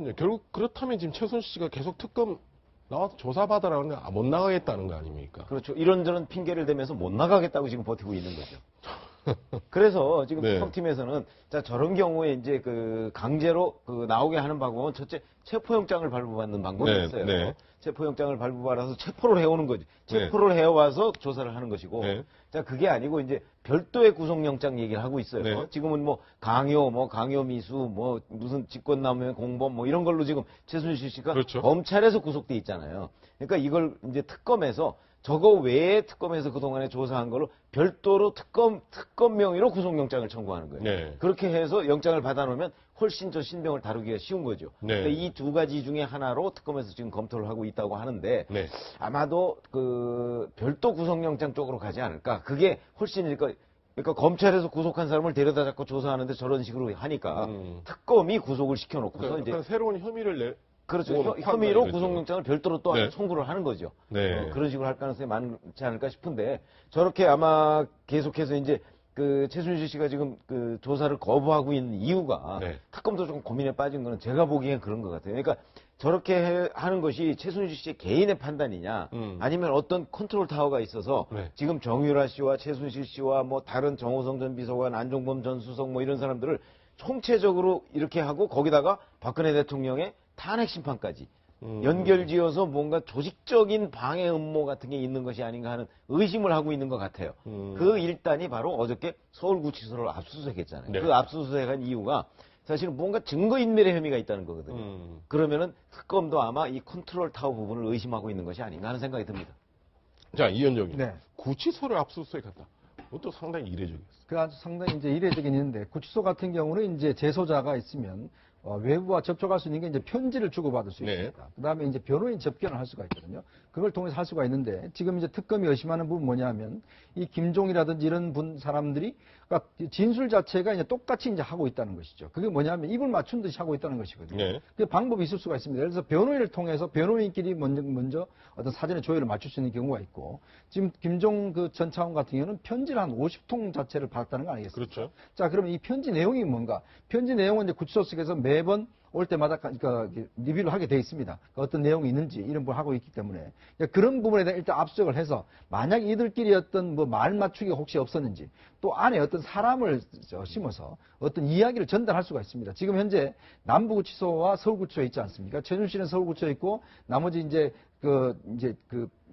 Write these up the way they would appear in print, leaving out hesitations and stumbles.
그렇군요. 결국 그렇다면 지금 최순실 씨가 계속 특검 나와서 조사받으라는데 못 나가겠다는 거 아닙니까? 그렇죠. 이런저런 핑계를 대면서 못 나가겠다고 지금 버티고 있는 거죠. 그래서 지금 네. 특검팀에서는 자 저런 경우에 이제 그 강제로 그 나오게 하는 방법은 첫째 체포영장을 발부받는 방법이 네, 있어요. 네. 체포영장을 발부받아서 체포를 해오는 거지. 네. 체포를 해와서 조사를 하는 것이고. 네. 자 그게 아니고 이제 별도의 구속영장 얘기를 하고 있어요. 네. 지금은 뭐 강요미수, 뭐 무슨 직권남용 공범 뭐 이런 걸로 지금 최순실 씨가 그렇죠. 검찰에서 구속돼 있잖아요. 그러니까 이걸 이제 특검에서 저거 외에 특검에서 그동안에 조사한 걸로 별도로 특검 명의로 구속영장을 청구하는 거예요. 네. 그렇게 해서 영장을 받아놓으면 훨씬 저 신병을 다루기가 쉬운 거죠. 네. 그러니까 이 두 가지 중에 하나로 특검에서 지금 검토를 하고 있다고 하는데 네. 아마도 그 별도 구속영장 쪽으로 가지 않을까. 그게 훨씬 그러니까 검찰에서 구속한 사람을 데려다 잡고 조사하는데 저런 식으로 하니까 특검이 구속을 시켜놓고서 그러니까 이제 새로운 혐의를 그렇죠. 뭐 혐의로 판단이겠죠. 구속영장을 별도로 또 네. 청구를 하는 거죠. 네. 그런 식으로 할 가능성이 많지 않을까 싶은데 저렇게 아마 계속해서 이제 그 최순실 씨가 지금 그 조사를 거부하고 있는 이유가 네. 특검도 좀 고민에 빠진 거는 제가 보기엔 그런 것 같아요. 그러니까 저렇게 하는 것이 최순실 씨의 개인의 판단이냐 아니면 어떤 컨트롤 타워가 있어서 네. 지금 정유라 씨와 최순실 씨와 뭐 다른 정호성 전 비서관, 안종범 전 수석 뭐 이런 사람들을 총체적으로 이렇게 하고 거기다가 박근혜 대통령의 탄핵 심판까지 연결지어서 뭔가 조직적인 방해 음모 같은 게 있는 것이 아닌가 하는 의심을 하고 있는 것 같아요. 그 일단이 바로 어저께 서울구치소를 압수수색했잖아요. 네. 그 압수수색한 이유가 사실은 뭔가 증거인멸의 혐의가 있다는 거거든요. 그러면은 특검도 아마 이 컨트롤 타워 부분을 의심하고 있는 것이 아닌가 하는 생각이 듭니다. 자, 이현정님. 네. 구치소를 압수수색했다. 그것도 상당히 이례적이었어요. 그 아주 상당히 이제 이례적인 일인데 구치소 같은 경우는 이제 재소자가 있으면 외부와 접촉할 수 있는 게 이제 편지를 주고받을 수 네. 있습니다. 그다음에 이제 변호인 접견을 할 수가 있거든요. 그걸 통해서 할 수가 있는데 지금 이제 특검이 의심하는 부분 뭐냐면 이 김종이라든지 이런 사람들이 그러니까 진술 자체가 이제 똑같이 이제 하고 있다는 것이죠. 그게 뭐냐면 입을 맞춘 듯이 하고 있다는 것이거든요. 네. 그 방법이 있을 수가 있습니다. 예를 들어서 변호인을 통해서 변호인끼리 먼저 어떤 사전에 조율을 맞출 수 있는 경우가 있고 지금 김종 그 전 차관 같은 경우는 편지를 한 50통 자체를 받았다는 거 아니겠습니까? 그렇죠. 자, 그러면 이 편지 내용이 뭔가? 편지 내용은 이제 구치소 측에서 매번 올 때마다 그러니까 리뷰를 하게 돼 있습니다. 어떤 내용이 있는지 이런 걸 하고 있기 때문에 그런 부분에 대해 일단 압수수색을 해서 만약 이들끼리 어떤 뭐 말 맞추기가 혹시 없었는지 또 안에 어떤 사람을 심어서 어떤 이야기를 전달할 수가 있습니다. 지금 현재 남부구치소와 서울구치소에 있지 않습니까? 최순실은 서울구치소에 있고 나머지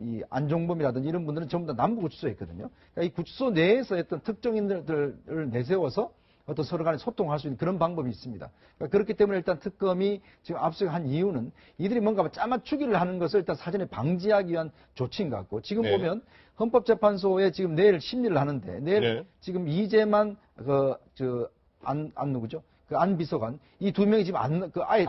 이 안종범이라든지 이런 분들은 전부 다 남부구치소에 있거든요. 그러니까 이 구치소 내에서 어떤 특정인들을 내세워서 어떤 서로 간에 소통할 수 있는 그런 방법이 있습니다. 그러니까 그렇기 때문에 일단 특검이 지금 압수한 이유는 이들이 뭔가 짜맞추기를 하는 것을 일단 사전에 방지하기 위한 조치인 것 같고 지금 네. 보면 헌법재판소에 지금 내일 심리를 하는데 내일 네. 지금 이재만 누구죠? 그 안 비서관 이 두 명이 지금 아예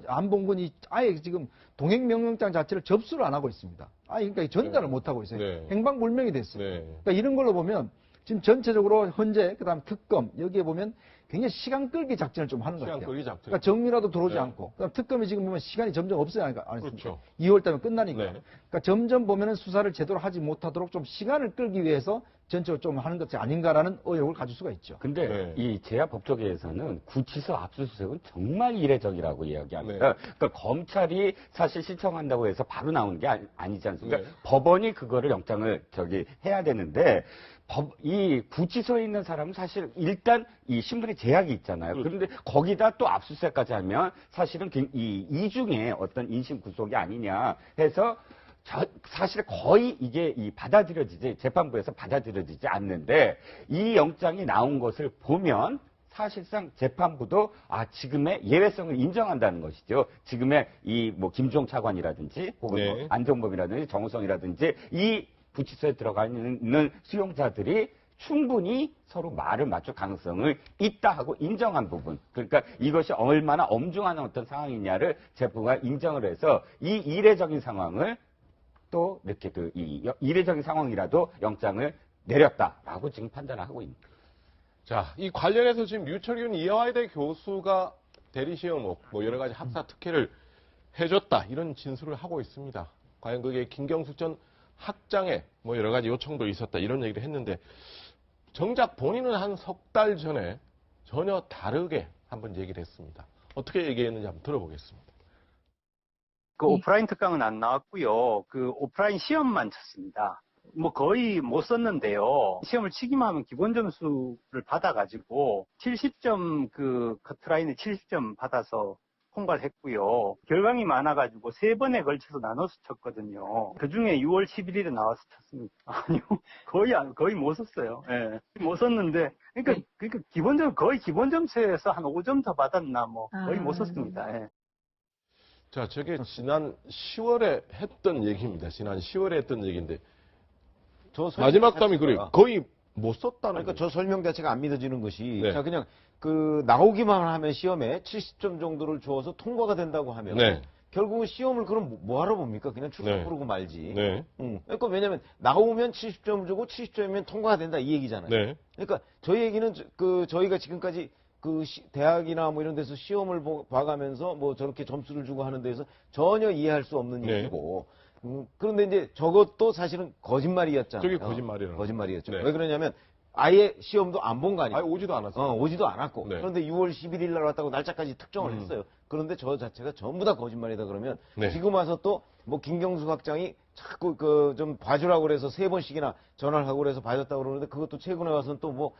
안봉근이 아예 지금 동행명령장 자체를 접수를 안 하고 있습니다. 그러니까 전달을 못 하고 있어요. 네. 행방불명이 됐어요. 네. 그러니까 이런 걸로 보면 지금 전체적으로 현재 그다음 특검 여기에 보면 굉장히 시간 끌기 작전을 좀 하는 것 같아요. 시간 끌기 작전. 그러니까 정리라도 들어오지 네. 않고 그다음 특검이 지금 보면 시간이 점점 없어야 하니까 그렇죠. 2월 달면 끝나니까. 네. 그러니까 점점 보면은 수사를 제대로 하지 못하도록 좀 시간을 끌기 위해서 전체적으로 좀 하는 것이 아닌가라는 의혹을 가질 수가 있죠. 근데 네. 이 제야법조계에서는 구치소 압수수색은 정말 이례적이라고 이야기합니다. 네. 그러니까 검찰이 사실 신청한다고 해서 바로 나오는 게 아니지 않습니까? 네. 법원이 그거를 영장을 해야 되는데 이 구치소에 있는 사람은 사실 일단 이 신분의 제약이 있잖아요. 그런데 거기다 또 압수수색까지 하면 사실은 이 이중에 어떤 인신 구속이 아니냐 해서 사실 거의 이게 재판부에서 받아들여지지 않는데 이 영장이 나온 것을 보면 사실상 재판부도 지금의 예외성을 인정한다는 것이죠. 지금의 이 뭐 김종 차관이라든지 혹은 네. 뭐 안종범이라든지 정우성이라든지 이 구치소에 들어가 있는 수용자들이 충분히 서로 말을 맞출 가능성을 있다 하고 인정한 부분. 그러니까 이것이 얼마나 엄중한 어떤 상황이냐를 재판부가 인정을 해서 이 이례적인 상황을 또 이렇게 이 이례적인 상황이라도 영장을 내렸다라고 지금 판단을 하고 있습니다. 자, 이 관련해서 지금 류철균 이화여대 교수가 대리시험 뭐 여러 가지 학사 특혜를 해줬다 이런 진술을 하고 있습니다. 과연 그게 김경숙 전 학장의 뭐 여러 가지 요청도 있었다 이런 얘기를 했는데 정작 본인은 한 석 달 전에 전혀 다르게 한번 얘기를 했습니다. 어떻게 얘기했는지 한번 들어보겠습니다. 그 오프라인 특강은 안 나왔고요. 그 오프라인 시험만 쳤습니다. 뭐 거의 못 썼는데요. 시험을 치기만 하면 기본 점수를 받아가지고 70점 그 커트라인에 70점 받아서 통과를 했고요. 결강이 많아가지고 3번에 걸쳐서 나눠서 쳤거든요. 그 중에 6월 11일에 나와서 쳤습니다. 아니요, 거의 못 썼어요. 예. 못 썼는데, 그러니까 거의 기본 점수에서 한 5점 더 받았나, 뭐, 거의 못 썼습니다. 예. 자, 저게 지난 10월에 했던 얘기입니다. 지난 10월에 했던 얘기인데 저 설명 마지막 담이 자체가- 그래 거의 못 썼다는 그러니까 거예요. 저 설명 자체가 안 믿어지는 것이 네. 자 그냥 그 나오기만 하면 시험에 70점 정도를 주어서 통과가 된다고 하면 네. 결국은 시험을 그럼 뭐하러 봅니까? 그냥 출석 네. 부르고 말지. 네. 그러니까 왜냐면 나오면 70점 주고 70점이면 통과가 된다 이 얘기잖아요. 네. 그러니까 저희 얘기는 저희가 지금까지 그 대학이나 뭐 이런 데서 시험을 봐가면서 뭐 저렇게 점수를 주고 하는 데서 전혀 이해할 수 없는 네. 얘기고. 그런데 이제 저것도 사실은 거짓말이었잖아요. 저게 거짓말이라는 거짓말이었죠. 네. 왜 그러냐면 아예 시험도 안 본 거 아니에요. 아예 오지도 않았어요. 오지도 않았고. 네. 그런데 6월 11일 날 왔다고 날짜까지 특정을 했어요. 그런데 저 자체가 전부 다 거짓말이다 그러면 네. 지금 와서 또 뭐 김경수 학장이 자꾸 그 좀 봐주라고 그래서 3번씩이나 전화를 하고 그래서 봐줬다고 그러는데 그것도 최근에 와서는 또 뭐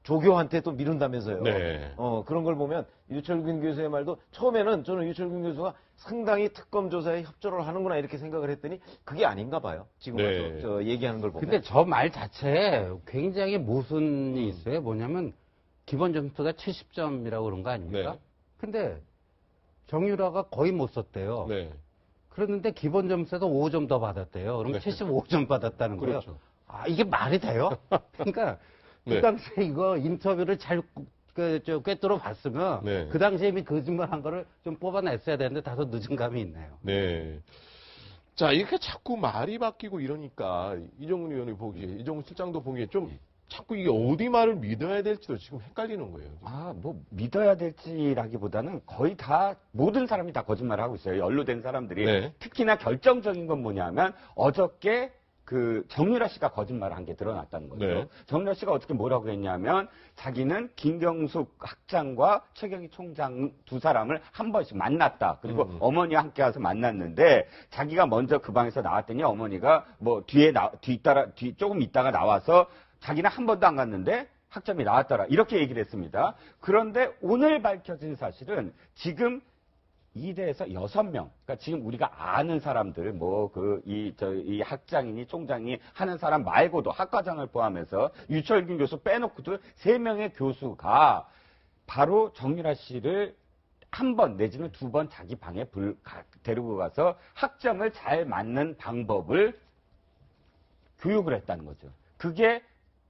조교한테 또 미룬다면서요. 네. 그런 걸 보면 유철균 교수의 말도 처음에는 저는 유철균 교수가 상당히 특검 조사에 협조를 하는구나 이렇게 생각을 했더니 그게 아닌가 봐요. 지금 네. 와서 저 얘기하는 걸 보면. 근데 저 말 자체에 굉장히 모순이 있어요. 뭐냐면 기본 점수가 70점이라고 그런 거 아닙니까? 네. 근데 정유라가 거의 못 썼대요. 네. 그랬는데 기본 점수에서 5점 더 받았대요. 그럼 네. 75점 받았다는 거예요. 그렇죠. 아, 이게 말이 돼요? 그러니까 네. 그 당시에 이거 인터뷰를 잘 꿰뚫어 봤으면 네. 그 당시에 이미 거짓말 한 거를 좀 뽑아냈어야 되는데 다소 늦은 감이 있네요. 네. 자, 이렇게 자꾸 말이 바뀌고 이러니까 이정훈 의원이 보기에, 이정훈 실장도 보기에 좀 자꾸 이게 어디 말을 믿어야 될지도 지금 헷갈리는 거예요. 뭐 믿어야 될지라기보다는 거의 다 모든 사람이 다 거짓말을 하고 있어요. 연루된 사람들이. 네. 특히나 결정적인 건 뭐냐면 어저께 그 정유라 씨가 거짓말을 한 게 드러났다는 거죠. 네. 정유라 씨가 어떻게 뭐라고 했냐면 자기는 김경숙 학장과 최경희 총장 두 사람을 한 번씩 만났다. 그리고 어머니와 함께 와서 만났는데 자기가 먼저 그 방에서 나왔더니 어머니가 뭐 조금 있다가 나와서 자기는 한 번도 안 갔는데 학점이 나왔더라. 이렇게 얘기를 했습니다. 그런데 오늘 밝혀진 사실은 지금 이 대에서 6명, 그러니까 지금 우리가 아는 사람들, 이 학장이니 총장이 하는 사람 말고도 학과장을 포함해서 유철균 교수 빼놓고도 3명의 교수가 바로 정유라 씨를 한 번 내지는 2번 자기 방에 데리고 가서 학점을 잘 맞는 방법을 교육을 했다는 거죠. 그게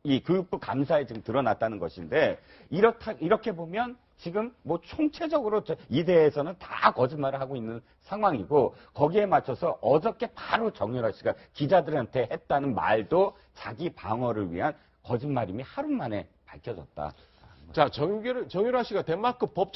이 교육부 감사에 지금 드러났다는 것인데 이렇게 보면 지금 뭐 총체적으로 이 대에서는 다 거짓말을 하고 있는 상황이고 거기에 맞춰서 어저께 바로 정유라 씨가 기자들한테 했다는 말도 자기 방어를 위한 거짓말임이 하루 만에 밝혀졌다. 자, 정유라 씨가 덴마크 법